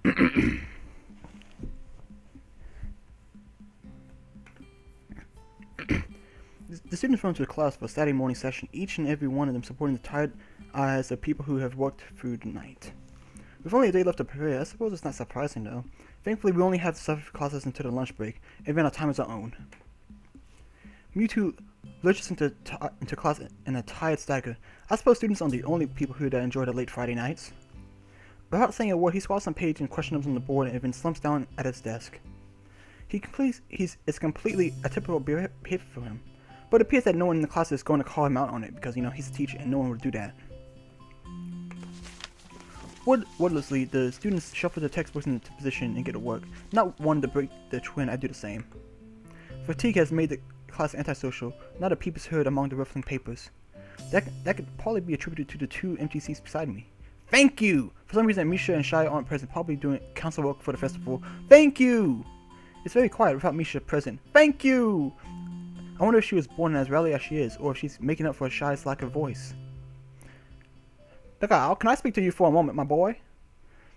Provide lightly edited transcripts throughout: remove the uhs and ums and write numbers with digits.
The students run to the class for a Saturday morning session, each and every one of them supporting the tired eyes of people who have worked through the night. With only a day left to prepare, I suppose it's not surprising though. Thankfully, we only have 7 classes until the lunch break, and then our time is our own. Mewtwo lurches into class in a tired stagger. I suppose students aren't the only people who enjoy the late Friday nights. Without saying a word, he swallows some page and questions on the board and then slumps down at his desk. It's completely a typical behavior for him. But it appears that no one in the class is going to call him out on it because, he's a teacher and no one would do that. Wordlessly, the students shuffle the textbooks into position and get to work. Not one to break the trend, I do the same. Fatigue has made the class antisocial. Not a peep is heard among the ruffling papers. That could probably be attributed to the 2 empty seats beside me. Thank you! For some reason, Misha and Shai aren't present, probably doing council work for the festival. Thank you! It's very quiet without Misha present. Thank you! I wonder if she was born as rowdy as she is, or if she's making up for Shai's lack of voice. Look out, can I speak to you for a moment, my boy?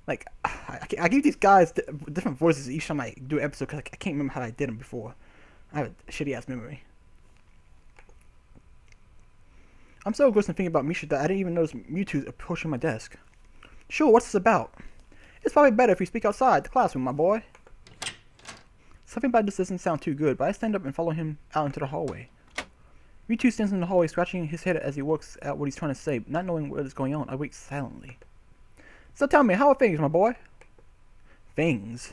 Like, I give these guys different voices each time I do an episode because I can't remember how I did them before. I have a shitty ass memory. I'm so engrossed in thinking about Misha that I didn't even notice Mewtwo approaching my desk. Sure, what's this about? It's probably better if you speak outside the classroom, my boy. Something about this doesn't sound too good, but I stand up and follow him out into the hallway. Mewtwo stands in the hallway, scratching his head as he works out what he's trying to say. Not knowing what is going on, I wait silently. So tell me, how are things, my boy? Things?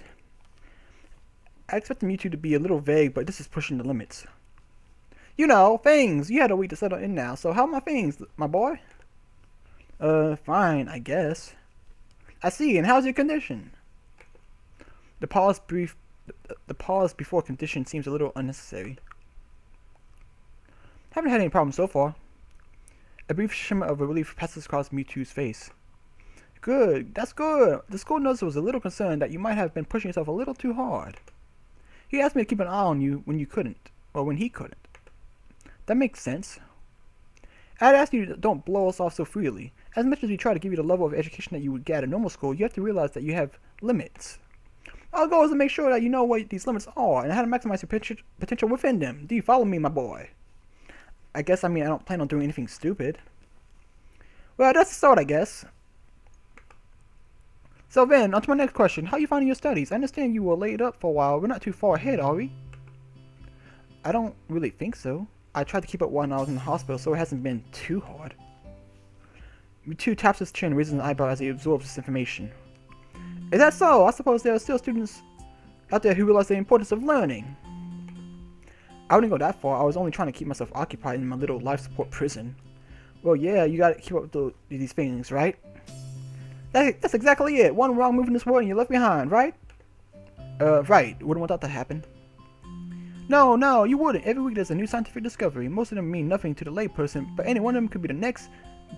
I expected Mewtwo to be a little vague, but this is pushing the limits. You know, things! You had a week to settle in now, so how are my things, my boy? Fine, I guess. I see, and how's your condition? The pause before condition seems a little unnecessary. Haven't had any problems so far. A brief shimmer of relief passes across Mewtwo's face. Good, that's good. The school nurse was a little concerned that you might have been pushing yourself a little too hard. He asked me to keep an eye on you when you couldn't, or when he couldn't. That makes sense. I'd ask you to don't blow us off so freely. As much as we try to give you the level of education that you would get at a normal school, you have to realize that you have limits. Our goal is to make sure that you know what these limits are and how to maximize your potential within them. Do you follow me, my boy? I don't plan on doing anything stupid. Well, that's the start, I guess. So then, on to my next question. How are you finding your studies? I understand you were laid up for a while. We're not too far ahead, are we? I don't really think so. I tried to keep up while I was in the hospital, so it hasn't been too hard. Mewtwo taps his chin and raises an eyebrow as he absorbs this information. Is that so? I suppose there are still students out there who realize the importance of learning. I wouldn't go that far. I was only trying to keep myself occupied in my little life support prison. Well, yeah, you gotta keep up with these things, right? That's exactly it. One wrong move in this world and you're left behind, right? Right. Wouldn't want that to happen. No, you wouldn't. Every week there's a new scientific discovery. Most of them mean nothing to the layperson, but any one of them could be the next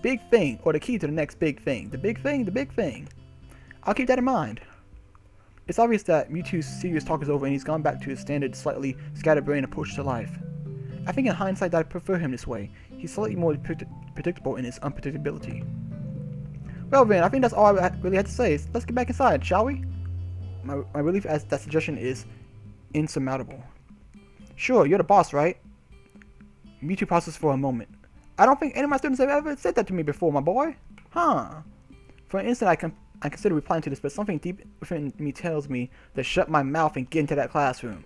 big thing, or the key to the next big thing. The big thing. I'll keep that in mind. It's obvious that Mewtwo's serious talk is over and he's gone back to his standard, slightly scatterbrained approach to life. I think in hindsight that I prefer him this way. He's slightly more predictable in his unpredictability. Well then, I think that's all I really had to say. Let's get back inside, shall we? My relief as that suggestion is insurmountable. Sure, you're the boss, right? Mewtwo pauses for a moment. I don't think any of my students have ever said that to me before, my boy. Huh. For an instant, I consider replying to this, but something deep within me tells me to shut my mouth and get into that classroom.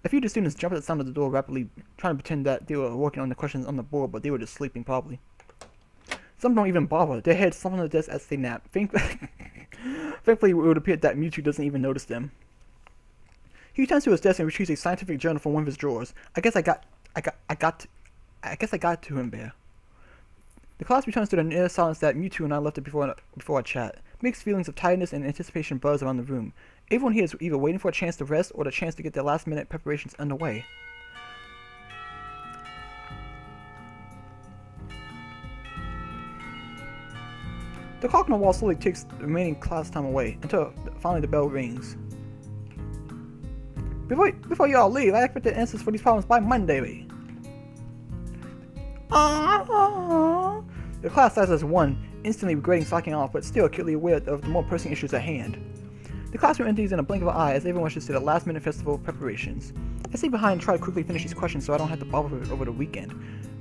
A few of the students jump at the sound of the door rapidly, trying to pretend that they were working on the questions on the board, but they were just sleeping probably. Some don't even bother. Their heads slump on the desk as they nap. Thankfully, it would appear that Mewtwo doesn't even notice them. He returns to his desk and retrieves a scientific journal from one of his drawers. I guess I got to him there. The class returns to the near silence that Mewtwo and I left it before our chat. Mixed feelings of tiredness and anticipation buzz around the room. Everyone here is either waiting for a chance to rest or the chance to get their last-minute preparations underway. The clock on the wall slowly ticks the remaining class time away until finally the bell rings. Before you all leave, I expect the answers for these problems by Monday. The class size is 1, instantly regretting slacking off, but still acutely aware of the more pressing issues at hand. The classroom empties in a blink of an eye as everyone rushes to the last-minute festival preparations. I stay behind and try to quickly finish these questions so I don't have to bother over the weekend,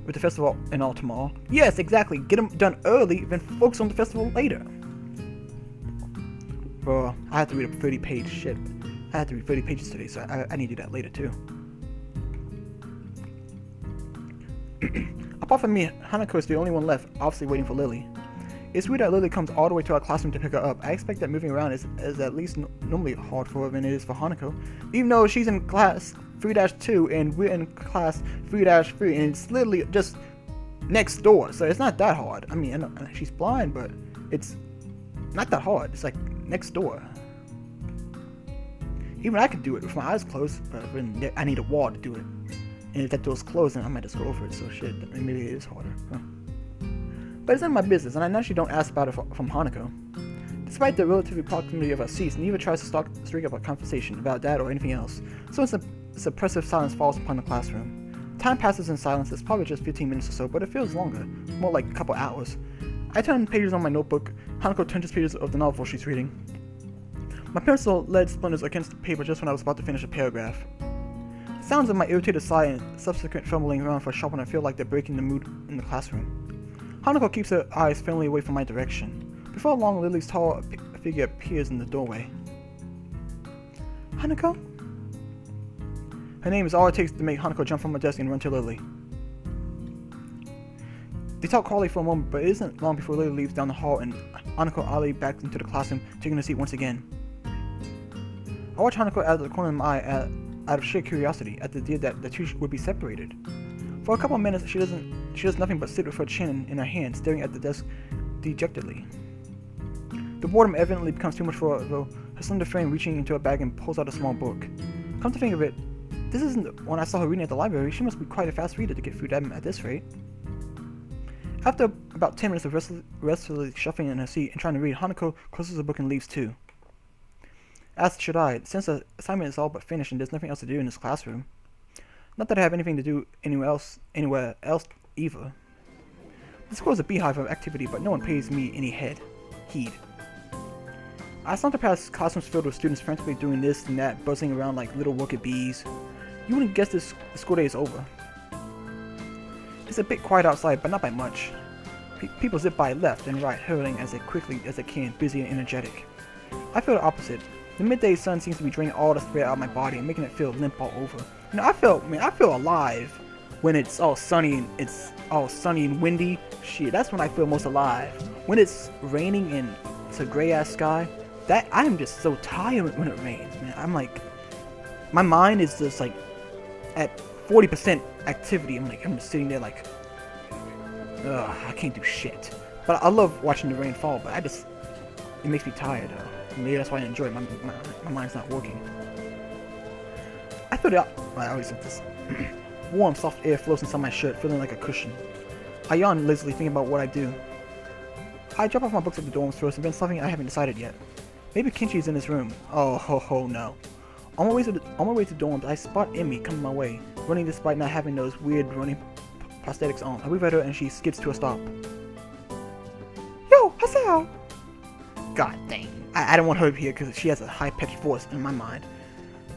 with the festival and all tomorrow. Yes, exactly. Get them done early, then focus on the festival later. Well, I have to read a 30-page shit. I had to read 30 pages today, so I need to do that later too. Apart from me, Hanako is the only one left, obviously waiting for Lily. It's weird that Lily comes all the way to our classroom to pick her up. I expect that moving around is at least normally hard for her than it is for Hanako. Even though she's in class 3-2 and we're in class 3-3 and it's literally just next door, so it's not that hard. I mean, I know she's blind, but it's not that hard. It's like next door. Even I could do it with my eyes closed, but I need a wall to do it. And if that door's closed, then I might just go over it, so shit, maybe it is harder. Huh. But it's none of my business, and I naturally don't ask about it from Hanako. Despite the relative proximity of our seats, neither tries to strike up a conversation about that or anything else, so suppressive silence falls upon the classroom. Time passes in silence. It's probably just 15 minutes or so, but it feels longer, more like a couple hours. I turn pages on my notebook. Hanako turns pages of the novel she's reading. My pencil lead splinters against the paper just when I was about to finish a paragraph. Sounds of my irritated sigh and subsequent fumbling around for a sharpener feel like they're breaking the mood in the classroom. Hanako keeps her eyes firmly away from my direction. Before long, Lily's tall figure appears in the doorway. Hanako? Her name is all it takes to make Hanako jump from her desk and run to Lily. They talk quietly for a moment, but it isn't long before Lily leaves down the hall and Hanako ollies back into the classroom, taking her seat once again. I watch Hanako out of the corner of my eye out of sheer curiosity at the idea that the two would be separated. For a couple of minutes, she does nothing but sit with her chin in her hand, staring at the desk dejectedly. The boredom evidently becomes too much for her, though, her slender frame reaching into her bag and pulls out a small book. Come to think of it, this isn't the one I saw her reading at the library. She must be quite a fast reader to get through them at this rate. After about 10 minutes of restlessly shuffling in her seat and trying to read, Hanako closes the book and leaves too. As should I, since the assignment is all but finished and there's nothing else to do in this classroom. Not that I have anything to do anywhere else either. The school is a beehive of activity, but no one pays me any heed. I saunter past classrooms filled with students frantically doing this and that, buzzing around like little worker bees. You wouldn't guess the school day is over. It's a bit quiet outside, but not by much. People zip by left and right, hurrying as quickly as they can, busy and energetic. I feel the opposite. The midday sun seems to be draining all the spirit out of my body and making it feel limp all over. You know, I feel alive when it's all sunny and windy. Shit, that's when I feel most alive. When it's raining and it's a gray ass sky, that I am just so tired when it rains, man. I'm like, my mind is just like at 40% activity. I'm just sitting there like, ugh, I can't do shit. But I love watching the rain fall, but it makes me tired though. Maybe that's why I enjoy it. My mind's not working. I feel I always have this. Warm, soft air flows inside my shirt, feeling like a cushion. I yawn lazily, thinking about what I do. I drop off my books at the dorms first, and then something I haven't decided yet. Maybe Kinchi's in his room. Oh, ho, no. On my way to dorms, I spot Emmy coming my way, running despite not having those weird running prosthetics on. I wave at her, and she skids to a stop. Yo, Hasao! God dang. I don't want her here because she has a high-pitched voice in my mind.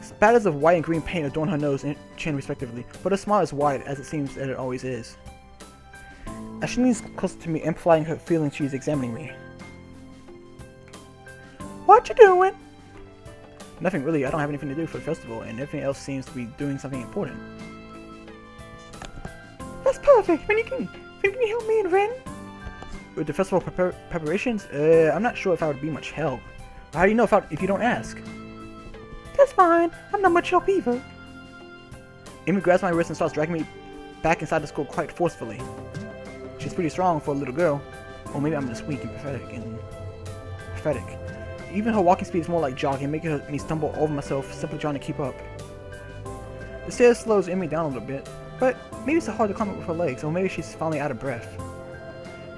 Spatters of white and green paint adorn her nose and chin respectively, but her smile is wide as it seems that it always is. As she leans closer to me, amplifying her feelings, she is examining me. What you doing? Nothing really. I don't have anything to do for the festival, and everything else seems to be doing something important. That's perfect. When you can help me and Ren? With the festival preparations? I'm not sure if I would be much help. How do you know if you don't ask? That's fine. I'm not much help either. Amy grabs my wrist and starts dragging me back inside the school quite forcefully. She's pretty strong for a little girl. Or maybe I'm just weak and pathetic. Even her walking speed is more like jogging, making me stumble over myself, simply trying to keep up. The stairs slows Amy down a little bit, but maybe it's hard to climb up with her legs, or maybe she's finally out of breath.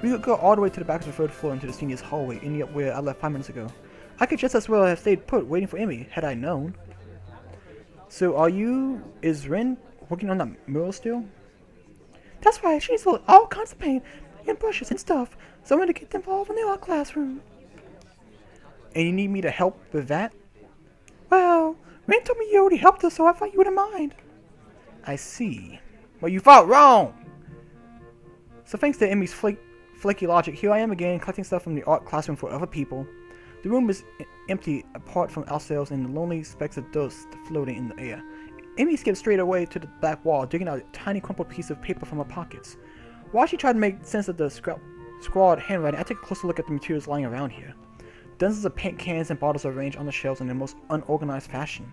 We go all the way to the back of the third floor into the seniors' hallway, ending up where I left 5 minutes ago. I could just as well have stayed put, waiting for Emmy, had I known. So is Ren working on that mural still? That's right, she needs all kinds of paint and brushes and stuff. Someone to get involved in the art classroom. And you need me to help with that? Well, Rain told me you already helped us, so I thought you wouldn't mind. I see. Well, you thought wrong! So thanks to Emmy's flaky logic, here I am again, collecting stuff from the art classroom for other people. The room is empty apart from ourselves and the lonely specks of dust floating in the air. Emmy skipped straight away to the back wall, digging out a tiny crumpled piece of paper from her pockets. While she tried to make sense of the scrawled handwriting, I took a closer look at the materials lying around here. Dozens of paint cans and bottles are arranged on the shelves in the most unorganized fashion.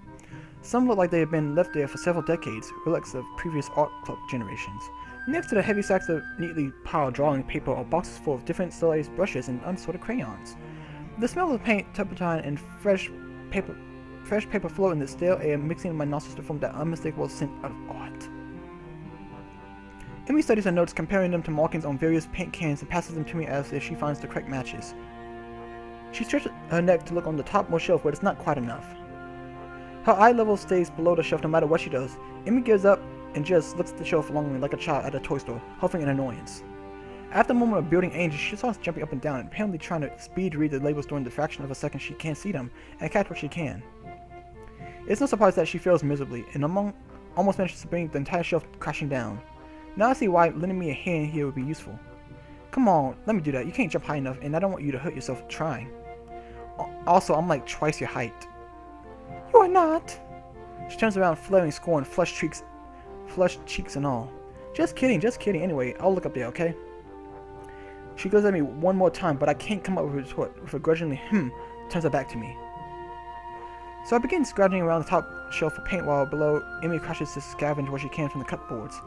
Some look like they have been left there for several decades, relics of previous art club generations. Next to the heavy sacks of neatly piled drawing paper are boxes full of different stylized brushes and unsorted crayons. The smell of paint, turpentine, and fresh paper float in the stale air, mixing in my nostrils to form that unmistakable scent of art. Emmy studies her notes, comparing them to markings on various paint cans, and passes them to me as if she finds the correct matches. She stretches her neck to look on the topmost shelf, but it's not quite enough. Her eye level stays below the shelf no matter what she does. Emmy gives up and just looks at the shelf longingly like a child at a toy store, huffing in annoyance. After a moment of building angels, she starts jumping up and down, apparently trying to speed read the labels during the fraction of a second she can't see them, and catch what she can. It's no surprise that she fails miserably, and almost manages to bring the entire shelf crashing down. Now I see why lending me a hand here would be useful. Come on, let me do that. You can't jump high enough, and I don't want you to hurt yourself trying. Also, I'm like twice your height. You are not. She turns around, flaring scorn, flushed cheeks and all. Just kidding. Anyway, I'll look up there, okay? She goes at me one more time, but I can't come up with a retort. With a grudgingly turns her back to me. So I begin scrounging around the top shelf for paint while below Emmy crashes to scavenge what she can from the cupboards.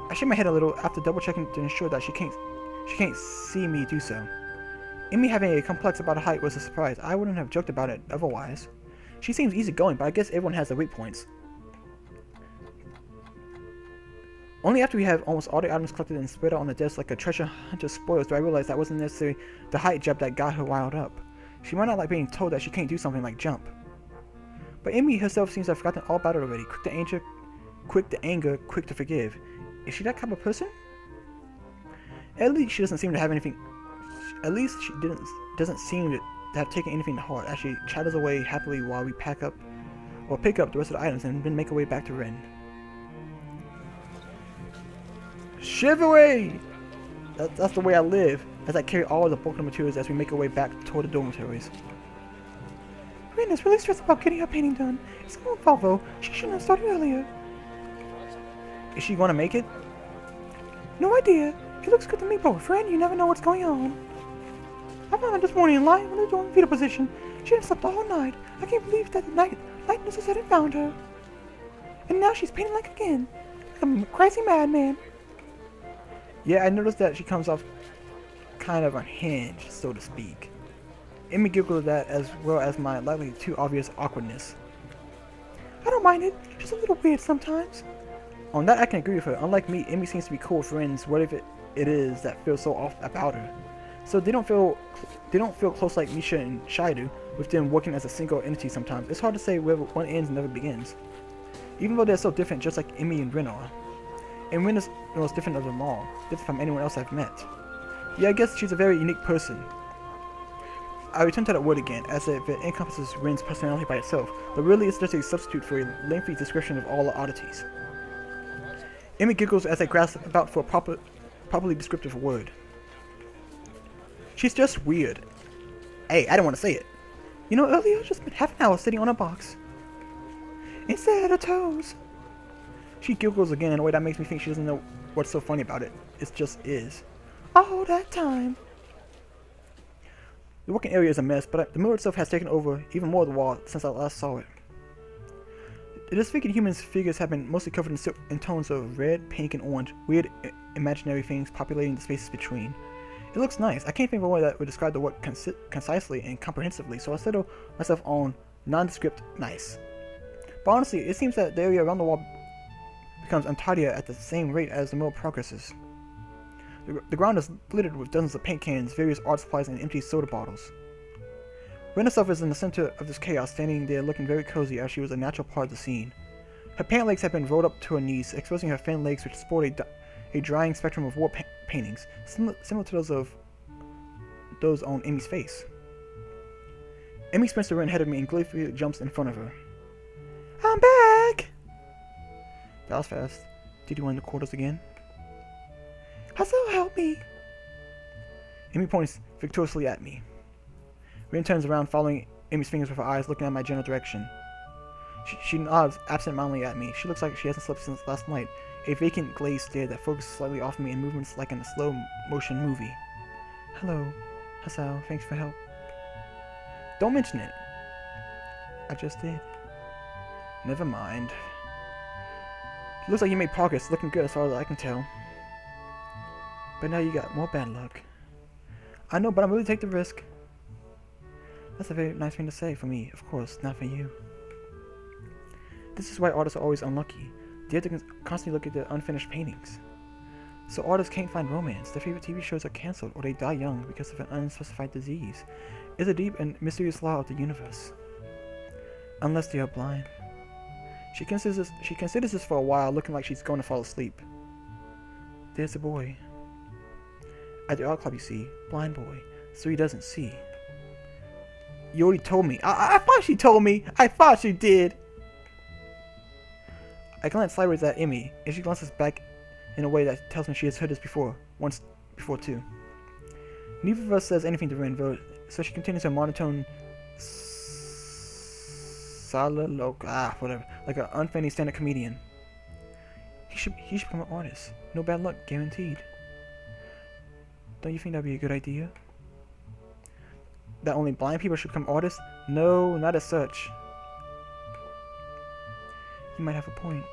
I shake my head a little after double checking to ensure that she can't see me do so. Emmy having a complex about her height was a surprise. I wouldn't have joked about it otherwise. She seems easygoing, but I guess everyone has their weak points. Only after we have almost all the items collected and spread out on the desk like a treasure hunter's spoils do I realize that wasn't necessarily the height jump that got her riled up. She might not like being told that she can't do something like jump. But Emmy herself seems to have forgotten all about it already. Quick to anger, quick to forgive. Is she that type of person? At least she doesn't seem to have anything. At least she doesn't seem to have taken anything to heart as she chatters away happily while we pick up the rest of the items and then make our way back to Ren. Chivalry! That's the way I live, as I carry all of the bulk of the materials as we make our way back toward the dormitories. Ren is really stressed about getting her painting done. It's her own fault though. She shouldn't have started earlier. Is she going to make it? No idea. It looks good to me, but Ren, you never know what's going on. I found her this morning lying on the dorm fetal position. She hadn't slept the whole night. I can't believe that the night nurses hadn't found her. And now she's painting like again. Like a crazy madman. Yeah, I noticed that she comes off kind of unhinged, so to speak. Emmy giggled at that as well as my likely too obvious awkwardness. I don't mind it. She's a little weird sometimes. On that I can agree with her. Unlike me, Emmy seems to be cool with friends, whatever it is that feels so off about her. So they don't feel close like Misha and Shai do, with them working as a single entity sometimes. It's hard to say where one ends and never begins. Even though they're so different, just like Emmy and Ren are. And Ren is the most different of them all, different from anyone else I've met. Yeah, I guess she's a very unique person. I return to that word again, as if it encompasses Ren's personality by itself, but really it's just a substitute for a lengthy description of all the oddities. Emmy giggles as I grasp about for a properly descriptive word. She's just weird. Hey, I didn't want to say it. You know, earlier I just spent half an hour sitting on a box. Instead of her toes. She giggles again in a way that makes me think she doesn't know what's so funny about it. It just is. All that time. The working area is a mess, but the mirror itself has taken over even more of the wall since I last saw it. The disfigured humans' figures have been mostly covered in tones of red, pink, and orange, weird imaginary things populating the spaces between. It looks nice. I can't think of a way that would describe the work concisely and comprehensively, so I settle myself on nondescript nice. But honestly, it seems that the area around the wall becomes untidier at the same rate as the mirror progresses. The ground is littered with dozens of paint cans, various art supplies, and empty soda bottles. Ren herself is in the center of this chaos, standing there looking very cozy as she was a natural part of the scene. Her pant legs have been rolled up to her knees, exposing her thin legs which sport a drying spectrum of war paintings, similar to those of those on Amy's face. Amy sprints around ahead of me and gleefully jumps in front of her. I'm back! That was fast. Did you want the quarters again? Hassel, help me! Amy points victoriously at me. Rin turns around, following Amy's fingers with her eyes, looking at my general direction. She nods absent-mindedly at me. She looks like she hasn't slept since last night. A vacant glazed stare that focuses slightly off me in movements like in a slow-motion movie. Hello, Hassel, thanks for help. Don't mention it. I just did. Never mind. Looks like you made progress, looking good as far as I can tell. But now you got more bad luck. I know, but I'm willing to take the risk. That's a very nice thing to say for me, of course, not for you. This is why artists are always unlucky. They have to constantly look at their unfinished paintings. So artists can't find romance, their favorite TV shows are cancelled, or they die young because of an unspecified disease. It's a deep and mysterious law of the universe. Unless they are blind. She considers this for a while, looking like she's going to fall asleep. There's a boy. At the art club, you see, blind boy, so he doesn't see. You already told me. I thought she told me. I thought she did. I glance sideways at Emmy, and she glances back in a way that tells me she has heard this once before too. Neither of us says anything to Rin, so she continues her monotone soliloquy, whatever, like an unfunny stand-up comedian. He should become an artist. No bad luck, guaranteed. Don't you think that'd be a good idea? That only blind people should become artists? No, not as such. You might have a point.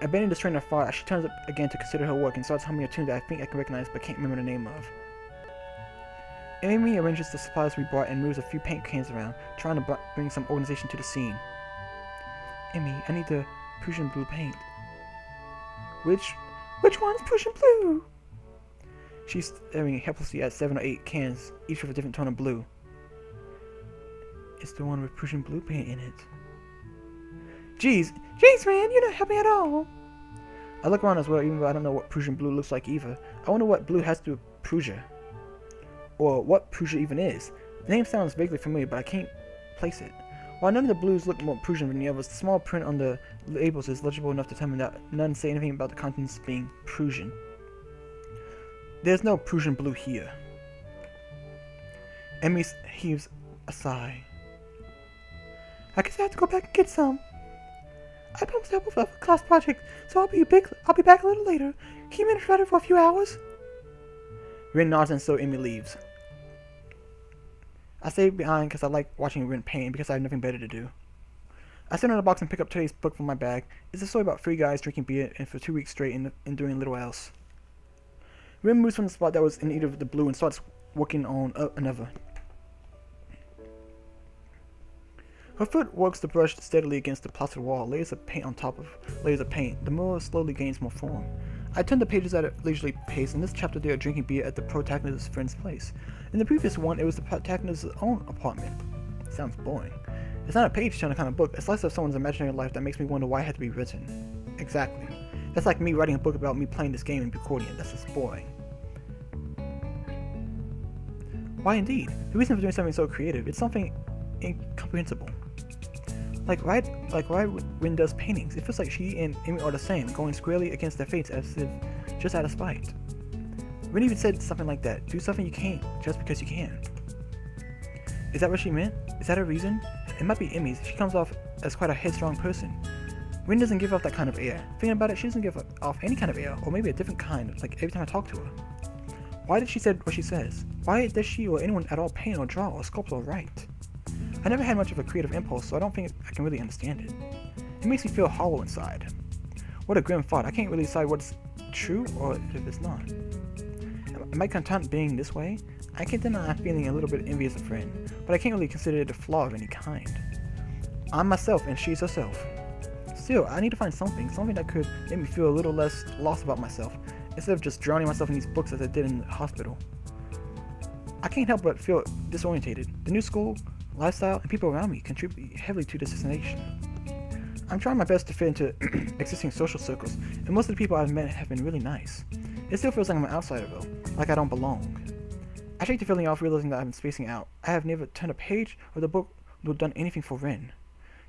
Abandoning this train of thought, she turns up again to consider her work and starts humming a tune that I think I can recognize but can't remember the name of. Amy arranges the supplies we brought and moves a few paint cans around, trying to bring some organization to the scene. Amy, I need the Prussian blue paint. Which one's Prussian blue? She's staring helplessly at 7 or 8 cans, each with a different tone of blue. It's the one with Prussian blue paint in it. Jeez, man, you're not helping at all. I look around as well, even though I don't know what Prussian blue looks like either. I wonder what blue has to do with Prussia. Or what Prussia even is. The name sounds vaguely familiar, but I can't place it. While none of the blues look more Prussian than the others, the small print on the labels is legible enough to determine that none say anything about the contents being Prussian. There's no Prussian blue here. Emmy heaves a sigh. I guess I have to go back and get some. I promised help with a class project, so I'll be back a little later. Can you manage for a few hours? Rin nods and so Emmy leaves. I stay behind because I like watching Rin paint because I have nothing better to do. I sit on the box and pick up today's book from my bag. It's a story about 3 guys drinking beer and for 2 weeks straight and doing little else. Rin moves from the spot that was in need of the blue and starts working on another. Her foot works the brush steadily against the plastered wall, layers of paint on top of layers of paint. The mirror slowly gains more form. I turn the pages at a leisurely pace. In this chapter they are drinking beer at the protagonist's friend's place. In the previous one, it was the protagonist's own apartment. Sounds boring. It's not a page-turner kind of book. It's less of someone's imaginary life that makes me wonder why it had to be written. Exactly. That's like me writing a book about me playing this game and recording it. That's just boring. Why indeed? The reason for doing something so creative, it's something incomprehensible. Like why Rin does paintings. It feels like she and Amy are the same, going squarely against their fates as if just out of spite. Rin even said something like that. Do something you can't just because you can. Is that what she meant? Is that a reason? It might be Emmy's. She comes off as quite a headstrong person. Rin doesn't give off that kind of air. Thinking about it, she doesn't give off any kind of air, or maybe a different kind, like every time I talk to her. Why did she say what she says? Why does she or anyone at all paint or draw or sculpt or write? I never had much of a creative impulse, so I don't think I can really understand it. It makes me feel hollow inside. What a grim thought. I can't really decide what's true or if it's not. Am I content being this way? I can't deny feeling a little bit envious of Rin, but I can't really consider it a flaw of any kind. I'm myself and she's herself. Still, I need to find something that could make me feel a little less lost about myself, instead of just drowning myself in these books as I did in the hospital. I can't help but feel disorientated. The new school, lifestyle, and people around me contribute heavily to this destination. I'm trying my best to fit into existing social circles, and most of the people I've met have been really nice. It still feels like I'm an outsider though, like I don't belong. I shake the feeling off, realizing that I'm spacing out. I have never turned a page of the book nor done anything for Rin.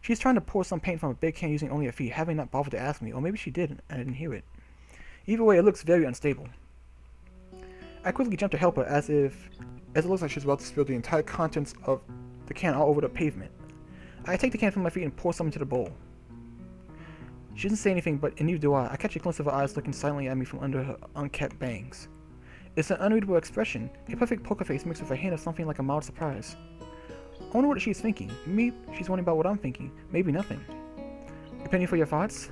She's trying to pour some paint from a big can using only her feet, having not bothered to ask me, or maybe she did and I didn't hear it. Either way, it looks very unstable. I quickly jump to help her as it looks like she's about to spill the entire contents of the can all over the pavement. I take the can from my feet and pour some into the bowl. She doesn't say anything, but neither do I. I catch a glimpse of her eyes looking silently at me from under her unkept bangs. It's an unreadable expression, a perfect poker face mixed with a hint of something like a mild surprise. I wonder what she's thinking. Maybe she's wondering about what I'm thinking. Maybe nothing. A penny for your thoughts?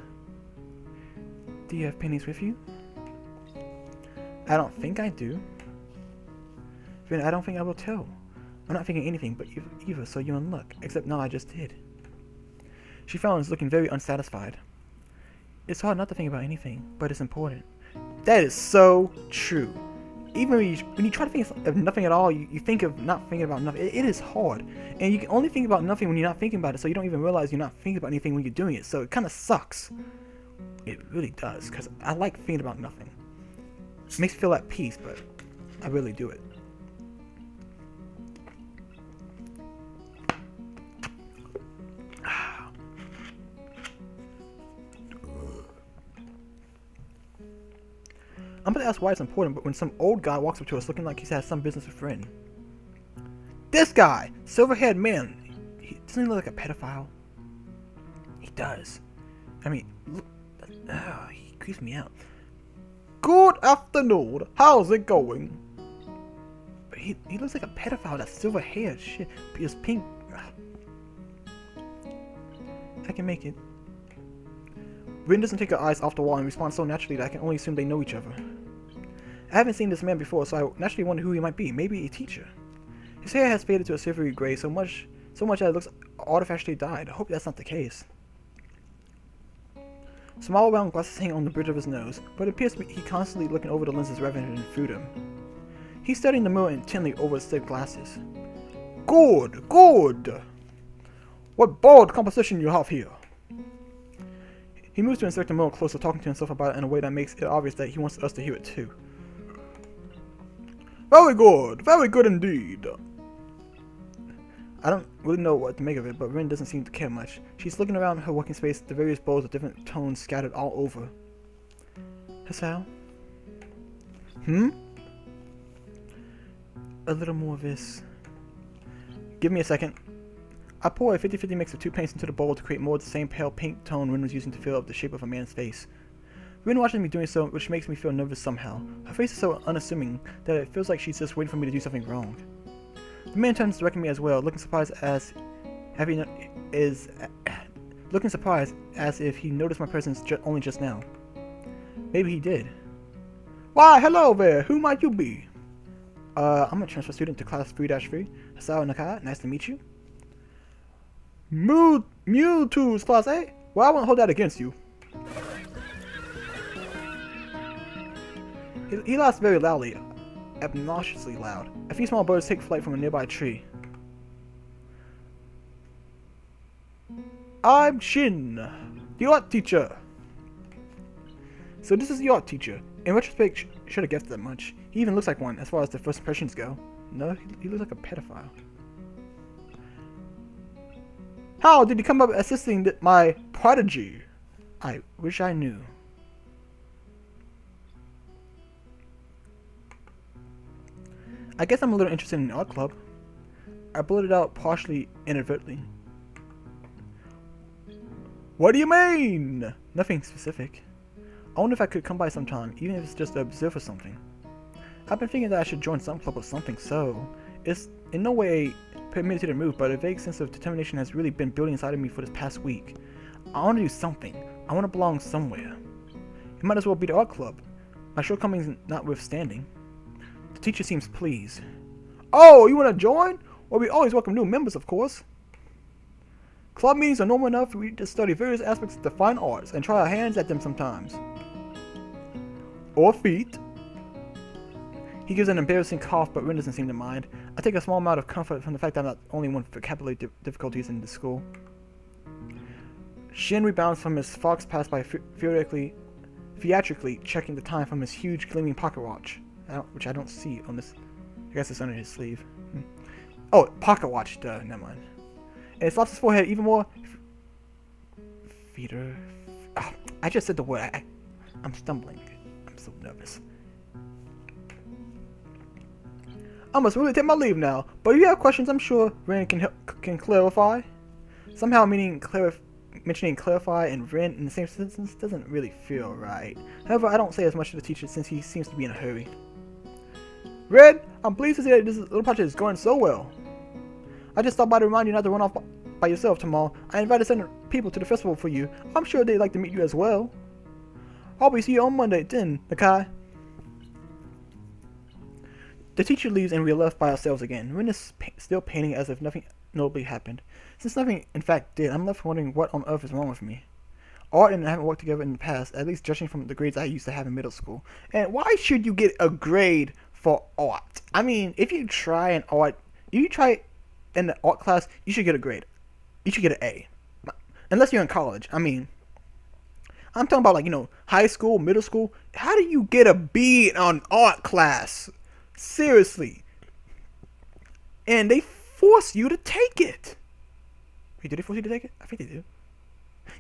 Do you have pennies with you? I don't think I do. Then I don't think I will tell. I'm not thinking anything but either, so you're in luck. Except no, I just did. She frowns, looking very unsatisfied. It's hard not to think about anything, but it's important. That is so true. Even when you try to think of nothing at all, you think of not thinking about nothing. It is hard. And you can only think about nothing when you're not thinking about it, so you don't even realize you're not thinking about anything when you're doing it. So it kind of sucks. It really does, because I like thinking about nothing. It makes me feel at peace, but I really do it. I'm about to ask why it's important, but when some old guy walks up to us looking like he's had some business with Rin. This guy! Silver-haired man! Doesn't he look like a pedophile? He does. I mean, look, he creeps me out. Good afternoon! How's it going? But he looks like a pedophile, that silver-haired shit. Just pink. I can make it. Rin doesn't take her eyes off the wall and responds so naturally that I can only assume they know each other. I haven't seen this man before, so I naturally wonder who he might be. Maybe a teacher. His hair has faded to a silvery gray so much that it looks artificially dyed. I hope that's not the case. Small round glasses hang on the bridge of his nose, but it appears to be he's constantly looking over the lenses rather than through them. He's studying the mirror intently over his thick glasses. Good, good! What bold composition you have here! He moves to insert the mirror closer, talking to himself about it in a way that makes it obvious that he wants us to hear it too. Very good indeed. I don't really know what to make of it, but Rin doesn't seem to care much. She's looking around her working space, the various bowls of different tones scattered all over. Hasao? A little more of this. Give me a second. I pour a 50-50 mix of two paints into the bowl to create more of the same pale pink tone Rin was using to fill up the shape of a man's face. Rin watches me doing so, which makes me feel nervous somehow. Her face is so unassuming that it feels like she's just waiting for me to do something wrong. The man turns directly at me as well, looking surprised as if he noticed my presence only just now. Maybe he did. Why, hello there. Who might you be? I'm a transfer student to class 3-3. Hasao Nakai, nice to meet you. Mewtwo's class A? Well, I won't hold that against you. He laughs very loudly, obnoxiously loud. A few small birds take flight from a nearby tree. I'm Shin, the art teacher. So this is the art teacher. In retrospect, should have guessed that much. He even looks like one as far as the first impressions go. No, he looks like a pedophile. How did he come up assisting my prodigy? I wish I knew. I guess I'm a little interested in the art club. I blurted out partially inadvertently. What do you mean? Nothing specific. I wonder if I could come by sometime, even if it's just to observe or something. I've been thinking that I should join some club or something, so it's in no way permitted to move, but a vague sense of determination has really been building inside of me for this past week. I want to do something. I want to belong somewhere. It might as well be the art club. My shortcomings notwithstanding. The teacher seems pleased. Oh, you want to join? Well, we always welcome new members, of course. Club meetings are normal enough for we to study various aspects of the fine arts and try our hands at them sometimes. Or feet. He gives an embarrassing cough, but Rin doesn't seem to mind. I take a small amount of comfort from the fact that I'm not the only one with vocabulary difficulties in the school. Shin rebounds from his fox pass by theatrically checking the time from his huge gleaming pocket watch, which I don't see on this. guess it's under his sleeve. Oh, pocket watch. Duh, never mind. And it slaps his forehead even more. Feeder. Oh, I just said the word. I'm stumbling. I'm so nervous. I must really take my leave now. But if you have questions, I'm sure Ren can clarify. Somehow mentioning clarify and Ren in the same sentence doesn't really feel right. However, I don't say as much to the teacher since he seems to be in a hurry. Red, I'm pleased to see that this little project is going so well. I just stopped by to remind you not to run off by yourself tomorrow. I invited some people to the festival for you. I'm sure they'd like to meet you as well. I'll be see you on Monday then, Nakai. The teacher leaves and we're left by ourselves again. Ren is still painting as if nothing notably happened. Since nothing in fact did, I'm left wondering what on earth is wrong with me. Art and I haven't worked together in the past, at least judging from the grades I used to have in middle school. And why should you get a grade for art? I mean, if you try in the art class, you should get a grade. You should get an A. Unless you're in college. I mean, I'm talking about like, high school, middle school. How do you get a B on art class? Seriously. And they force you to take it. Wait, did they force you to take it? I think they do.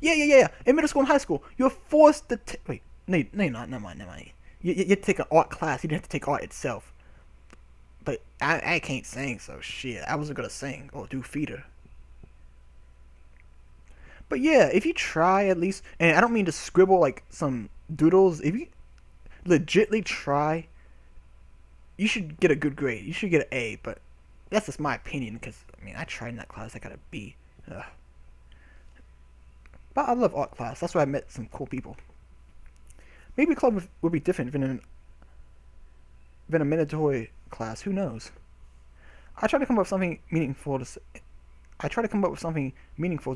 Yeah. In middle school and high school, you're forced to take... Wait, no, you're not. Never mind. You take an art class. You didn't have to take art itself. But I can't sing, so shit. I wasn't going to sing or do theater. But yeah, if you try at least... And I don't mean to scribble like some doodles. If you legitly try, you should get a good grade. You should get an A, but that's just my opinion because, I tried in that class. I got a B. Ugh. But I love art class. That's where I met some cool people. Maybe club would be different than a mandatory class. Who knows? I try to come up with something meaningful to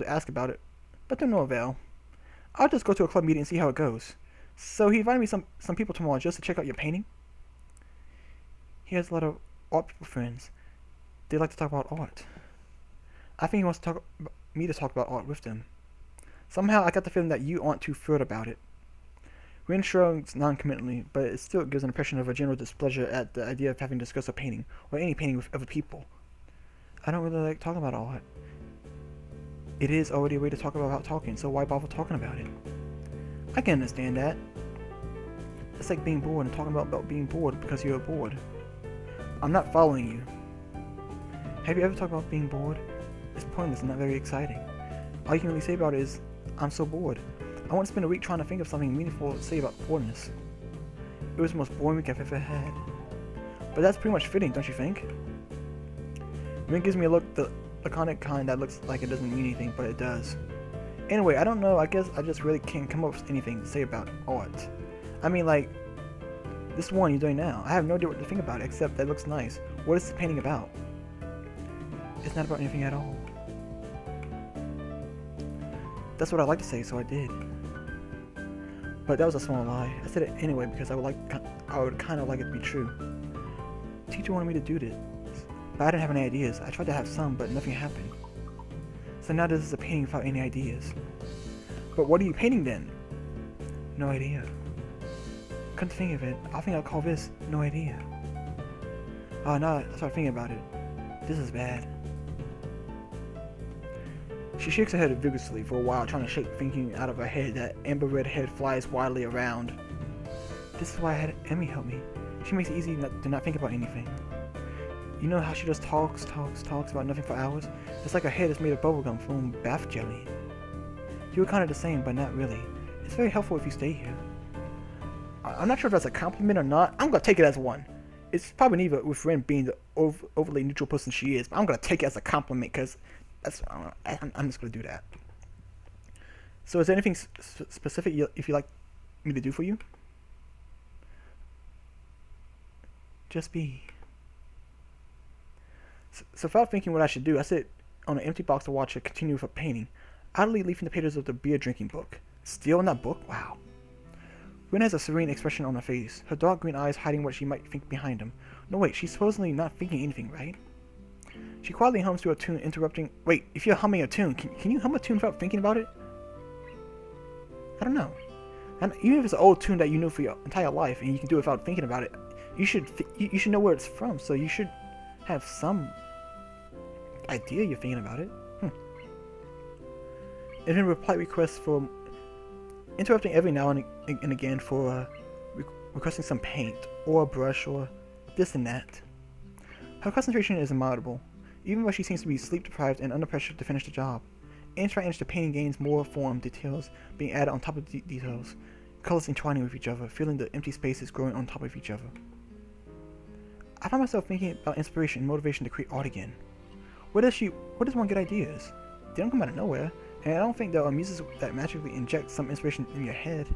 ask about it, but to no avail. I'll just go to a club meeting and see how it goes. So he invited me some people tomorrow just to check out your painting. He has a lot of art people friends. They like to talk about art. I think he wants me to talk about art with them. Somehow I got the feeling that you aren't too thrilled about it. Ren shrugs non-committally, but it still gives an impression of a general displeasure at the idea of having to discuss a painting, or any painting with other people. I don't really like talking about art. It is already a way to talk about talking, so why bother talking about it? I can understand that. It's like being bored and talking about being bored because you're bored. I'm not following you. Have you ever talked about being bored? It's pointless and not very exciting. All you can really say about it is, I'm so bored. I want to spend a week trying to think of something meaningful to say about boredness. It was the most boring week I've ever had. But that's pretty much fitting, don't you think? Ren gives me a look, the laconic kind that looks like it doesn't mean anything, but it does. Anyway, I don't know, I guess I just really can't come up with anything to say about art. I mean, like, this one you're doing now. I have no idea what to think about it, except that it looks nice. What is the painting about? It's not about anything at all. That's what I like to say, so I did. But that was a small lie. I said it anyway because I would kind of like it to be true. The teacher wanted me to do this, but I didn't have any ideas. I tried to have some, but nothing happened. So now this is a painting without any ideas. But what are you painting then? No idea. Couldn't think of it. I think I'll call this no idea. Oh, now I start thinking about it. This is bad. She shakes her head vigorously for a while, trying to shake thinking out of her head. That amber red head flies wildly around. This is why I had Emmy help me. She makes it easy to not think about anything. You know how she just talks about nothing for hours? It's like her head is made of bubblegum from bath jelly. You were kind of the same, but not really. It's very helpful if you stay here. I'm not sure if that's a compliment or not. I'm gonna take it as one. It's probably neither with Ren being the overly neutral person she is, but I'm gonna take it as a compliment because I'm just gonna do that. So is there anything specific if you like me to do for you? Just be. So without thinking what I should do, I sit on an empty box to watch her continue with her painting, idly leafing the pages of the beer drinking book. Still in that book? Wow. Ren has a serene expression on her face, her dark green eyes hiding what she might think behind them. No wait, she's supposedly not thinking anything, right? She quietly hums to a tune, interrupting. Wait, if you're humming a tune, can you hum a tune without thinking about it? I don't know. And even if it's an old tune that you knew for your entire life and you can do it without thinking about it, you should know where it's from, so you should have some idea you're thinking about it. And then reply requests for interrupting every now and again for requesting some paint or a brush or this and that. Her concentration is immutable, even though she seems to be sleep deprived and under pressure to finish the job. Inch by inch, the painting gains more form, details being added on top of details, colors entwining with each other, feeling the empty spaces growing on top of each other. I find myself thinking about inspiration and motivation to create art again. Where does one get ideas? They don't come out of nowhere, and I don't think there are muses that magically inject some inspiration in your head.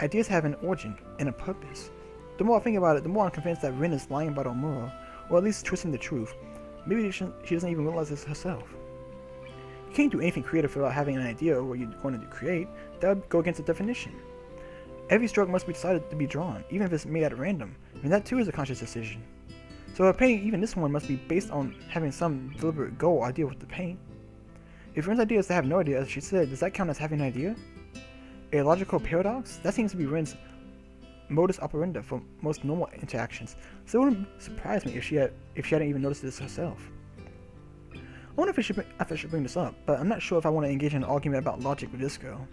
Ideas have an origin and a purpose. The more I think about it, the more I'm convinced that Rin is lying about Omura, or at least twisting the truth. Maybe she doesn't even realize this herself. You can't do anything creative without having an idea of what you're going to create. That would go against the definition. Every stroke must be decided to be drawn, even if it's made at random, and that too is a conscious decision. So a painting, even this one, must be based on having some deliberate goal or idea with the paint. If Rin's idea is to have no idea, as she said, does that count as having an idea? A logical paradox? That seems to be Rin's modus operandi for most normal interactions, so it wouldn't surprise me if she hadn't even noticed this herself. I wonder if I should bring this up, but I'm not sure if I want to engage in an argument about logic with this girl.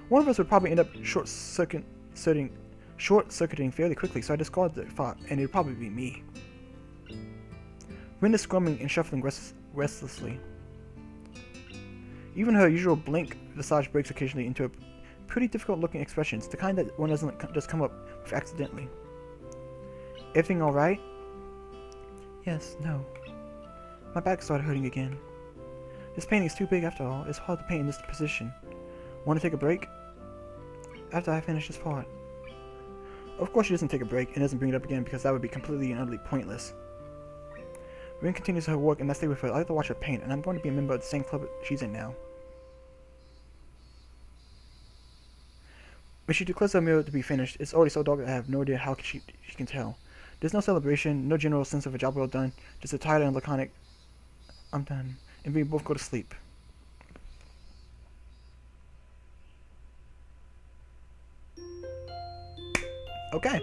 One of us would probably end up short-circuiting fairly quickly, so I discarded the thought, and it would probably be me. Rin is scrumming and shuffling restlessly. Even her usual blank visage breaks occasionally into pretty difficult-looking expressions, the kind that one doesn't just come up with accidentally. Everything alright? Yes, no. My back started hurting again. This painting is too big after all. It's hard to paint in this position. Want to take a break? After I finish this part. Of course she doesn't take a break and doesn't bring it up again because that would be completely and utterly pointless. Rin continues her work and I stay with her. I like to watch her paint, and I'm going to be a member of the same club she's in now. When she declares her mirror to be finished, it's already so dark that I have no idea how she can tell. There's no celebration, no general sense of a job well done, just a tired and laconic, I'm done, and we both go to sleep. Okay.